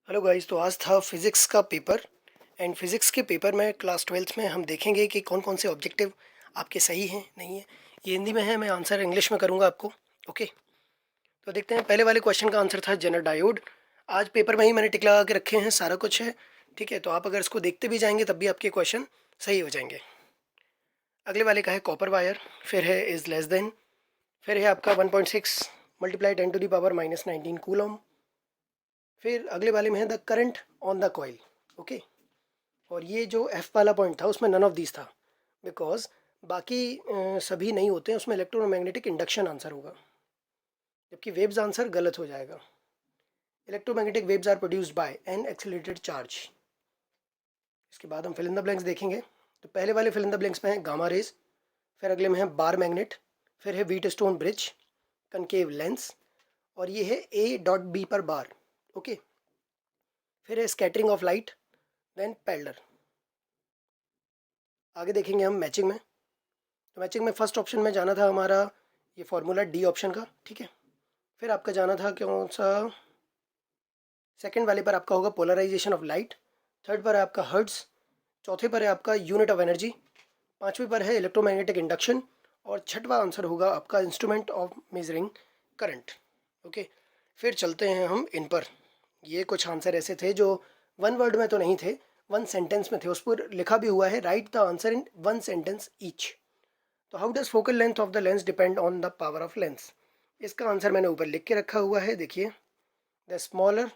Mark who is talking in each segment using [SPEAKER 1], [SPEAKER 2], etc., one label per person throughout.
[SPEAKER 1] Hello guys. तो आज था फिज़िक्स का पेपर एंड फिज़िक्स के पेपर में क्लास ट्वेल्थ में हम देखेंगे कि कौन कौन से ऑब्जेक्टिव आपके सही हैं नहीं है। ये हिंदी में है, मैं आंसर इंग्लिश में करूँगा आपको। ओके, तो देखते हैं। पहले वाले क्वेश्चन का आंसर था जेनर डायोड। आज पेपर में ही मैंने टिक लगा के रखे हैं, सारा कुछ है। ठीक है, तो आप अगर इसको देखते भी जाएंगे तब भी आपके क्वेश्चन सही हो जाएंगे। अगले वाले का है कॉपर वायर, फिर है इज़ लेस देन, फिर है आपका 1.6 मल्टीप्लाई 10⁻⁻19 कूलम। फिर अगले वाले में है the current on the coil. Okay, और ये जो एफ वाला पॉइंट था उसमें नन ऑफ दीज था, बिकॉज बाकी सभी नहीं होते हैं, उसमें इलेक्ट्रोमैग्नेटिक इंडक्शन आंसर होगा, जबकि वेव्स आंसर गलत हो जाएगा। Electromagnetic waves are produced by an accelerated charge. इसके बाद हम फिल इन द ब्लैंक्स देखेंगे। तो पहले वाले फिल इन द ब्लैंक्स में है गामा रेज, फिर अगले में है बार मैग्नेट, फिर है wheat stone bridge, concave lens, और ये है ए डॉट बी पर बार। ओके, फिर है scattering of light, then parallel. आगे देखेंगे हम मैचिंग में। तो मैचिंग में फर्स्ट ऑप्शन में जाना था हमारा ये फार्मूला डी ऑप्शन का। ठीक है, फिर आपका जाना था कौन सा, सेकंड वाले पर आपका होगा पोलराइजेशन ऑफ लाइट, थर्ड पर है आपका हर्ट्ज, चौथे पर है आपका यूनिट ऑफ एनर्जी, पांचवें पर है इलेक्ट्रोमैग्नेटिक इंडक्शन, और छठवां आंसर होगा आपका instrument of measuring current. Okay, फिर चलते हैं हम इन पर। ये कुछ आंसर ऐसे थे जो वन वर्ड में तो नहीं थे, वन सेंटेंस में थे। उस पर लिखा भी हुआ है write the answer in one sentence each. तो how does focal length of the lens depend on the power of lens. इसका आंसर मैंने ऊपर लिख के रखा हुआ है, देखिए। The smaller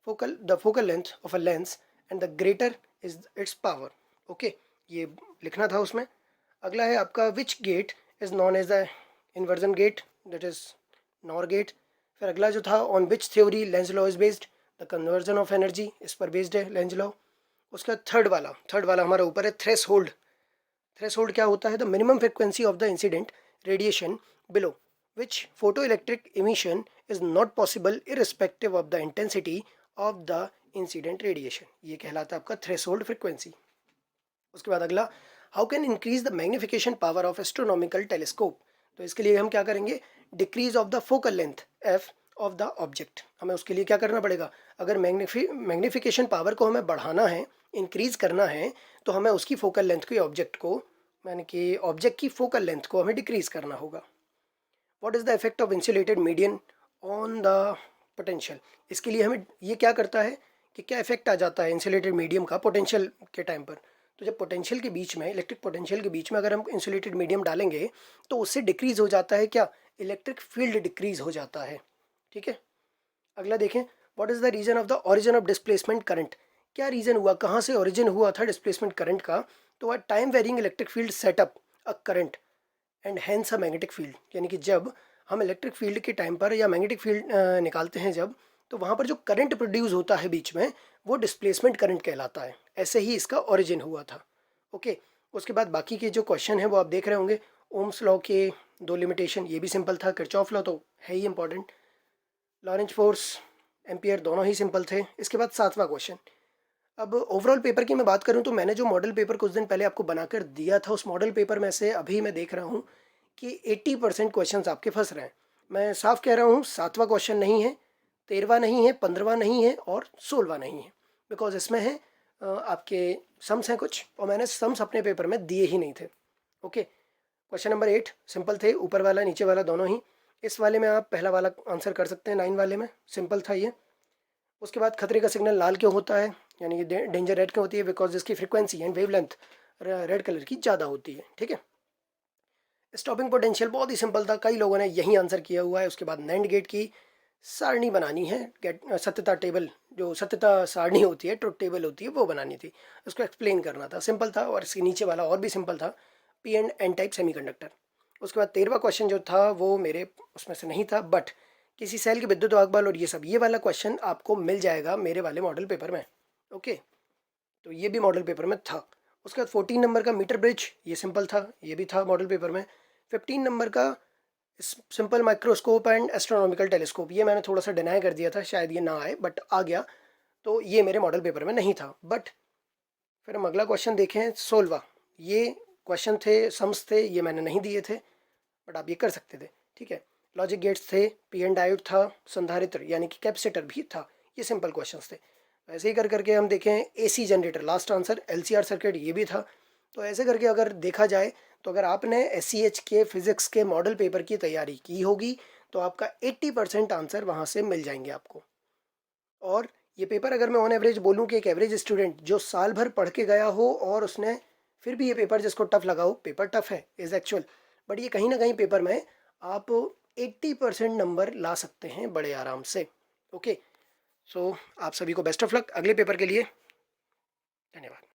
[SPEAKER 1] focal length of a lens and the greater is its power. Okay, ये लिखना था उसमें। अगला है आपका which gate is known as the inversion gate, that is NOR gate. फिर अगला जो था on which theory Lenz law is based, the conversion of energy, इस पर बेस्ड है लेंस लॉ। उसका थर्ड वाला हमारा ऊपर है थ्रेस होल्ड। थ्रेशोल्ड क्या होता है, the minimum frequency of the incident radiation below which photo electric emission is not possible irrespective of the intensity of the incident radiation. ये कहलाता है आपका थ्रेशोल्ड फ्रिक्वेंसी। उसके बाद अगला, how can increase the magnification power of astronomical telescope. तो इसके लिए हम क्या करेंगे, decrease of the focal length F of the object. हमें उसके लिए क्या करना पड़ेगा, अगर मैग्निफिकेशन पावर को हमें बढ़ाना है, इंक्रीज करना है, तो हमें उसकी फोकल लेंथ को, ऑब्जेक्ट को, यानी कि ऑब्जेक्ट की फोकल लेंथ को हमें डिक्रीज करना होगा। What is the effect of insulated medium on the potential. इसके लिए हमें ये क्या करता है कि क्या इफेक्ट आ जाता है इंसुलेटेड मीडियम का पोटेंशियल के टाइम पर। तो जब पोटेंशियल के बीच में, इलेक्ट्रिक पोटेंशियल के बीच में अगर हम इंसुलेटेड मीडियम डालेंगे तो उससे डिक्रीज हो जाता है क्या, इलेक्ट्रिक फील्ड डिक्रीज हो जाता है। ठीक है, अगला देखें, what is the reason of the origin of displacement current. क्या रीज़न हुआ, कहाँ से ओरिजिन हुआ था डिस्प्लेसमेंट करंट का। तो वह time varying electric field setup a current and hence a magnetic field, यानी कि जब हम इलेक्ट्रिक फील्ड के टाइम पर या मैग्नेटिक फील्ड निकालते हैं जब, तो वहाँ पर जो करंट प्रोड्यूस होता है बीच में, वो डिस्प्लेसमेंट करंट कहलाता है। ऐसे ही इसका ओरिजिन हुआ था। ओके, उसके बाद बाकी के जो क्वेश्चन है वो आप देख रहे होंगे। ओम्स लॉ के दो लिमिटेशन, ये भी सिंपल था। किरचॉफ लॉ तो है ही इंपॉर्टेंट। लॉरेंज फोर्स, एम्पियर, दोनों ही सिंपल थे। इसके बाद सातवां क्वेश्चन। अब ओवरऑल पेपर की मैं बात करूं तो मैंने जो मॉडल पेपर कुछ दिन पहले आपको बनाकर दिया था, उस मॉडल पेपर में से अभी मैं देख रहा हूं कि 80% क्वेश्चन आपके फंस रहे हैं। मैं साफ कह रहा हूं, सातवां क्वेश्चन नहीं है, 13वां नहीं है, 15वां नहीं है, और 16वां नहीं है। बिकॉज इसमें है आपके सम्स हैं कुछ, और मैंने सम्स अपने पेपर में दिए ही नहीं थे। ओके, क्वेश्चन नंबर 8 सिंपल थे, ऊपर वाला नीचे वाला दोनों ही। इस वाले में आप पहला वाला आंसर कर सकते हैं, 9 वाले में सिंपल था ये। उसके बाद खतरे का सिग्नल लाल क्यों होता है, यानी कि डेंजर रेड क्यों होती है, बिकॉज इसकी frequency and wavelength red colour की ज़्यादा होती है। ठीक है, स्टॉपिंग पोटेंशियल बहुत ही सिंपल था, कई लोगों ने यही आंसर किया हुआ है। उसके बाद नैंड गेट की सारणी बनानी है, गेट सत्यता टेबल, जो सत्यता सारणी होती है, ट्रुथ टेबल होती है, वो बनानी थी, उसको एक्सप्लेन करना था, सिंपल था। और इसके नीचे वाला और भी सिंपल था, P and N type semiconductor. उसके बाद 13वां क्वेश्चन जो था वो मेरे उसमें से नहीं था, बट किसी सेल की विद्युत वाहक और ये सब, ये वाला क्वेश्चन आपको मिल जाएगा मेरे वाले मॉडल पेपर में। ओके, तो ये भी मॉडल पेपर में था। उसके बाद 14 नंबर का मीटर ब्रिज, ये सिंपल था, ये भी था मॉडल पेपर में। 15 नंबर का simple microscope and astronomical telescope, ये मैंने थोड़ा सा डिनाई कर दिया था, शायद ये ना आए, बट आ गया, तो ये मेरे मॉडल पेपर में नहीं था। बट फिर हम अगला क्वेश्चन देखें, 16वां। ये क्वेश्चन थे, सम्स थे, ये मैंने नहीं दिए थे, बट आप ये कर सकते थे। ठीक है, लॉजिक गेट्स थे, पी एन डायोड था, संधारित्र यानी कि कैपेसिटर भी था, ये सिंपल क्वेश्चंस थे। ऐसे ही कर करके हम देखें AC generator, last answer LCR circuit ये भी था। तो ऐसे करके अगर देखा जाए तो अगर आपने एससीएच के फिज़िक्स के मॉडल पेपर की तैयारी की होगी तो आपका 80% आंसर वहाँ से मिल जाएंगे आपको। और ये पेपर अगर मैं ऑन एवरेज बोलूँ कि एक एवरेज स्टूडेंट जो साल भर पढ़ के गया हो और उसने फिर भी ये पेपर जिसको टफ लगा हो, पेपर टफ है इज़ एक्चुअल, बट ये कहीं ना कहीं पेपर में आप 80% नंबर ला सकते हैं बड़े आराम से। ओके, सो आप सभी को बेस्ट ऑफ लक अगले पेपर के लिए। धन्यवाद।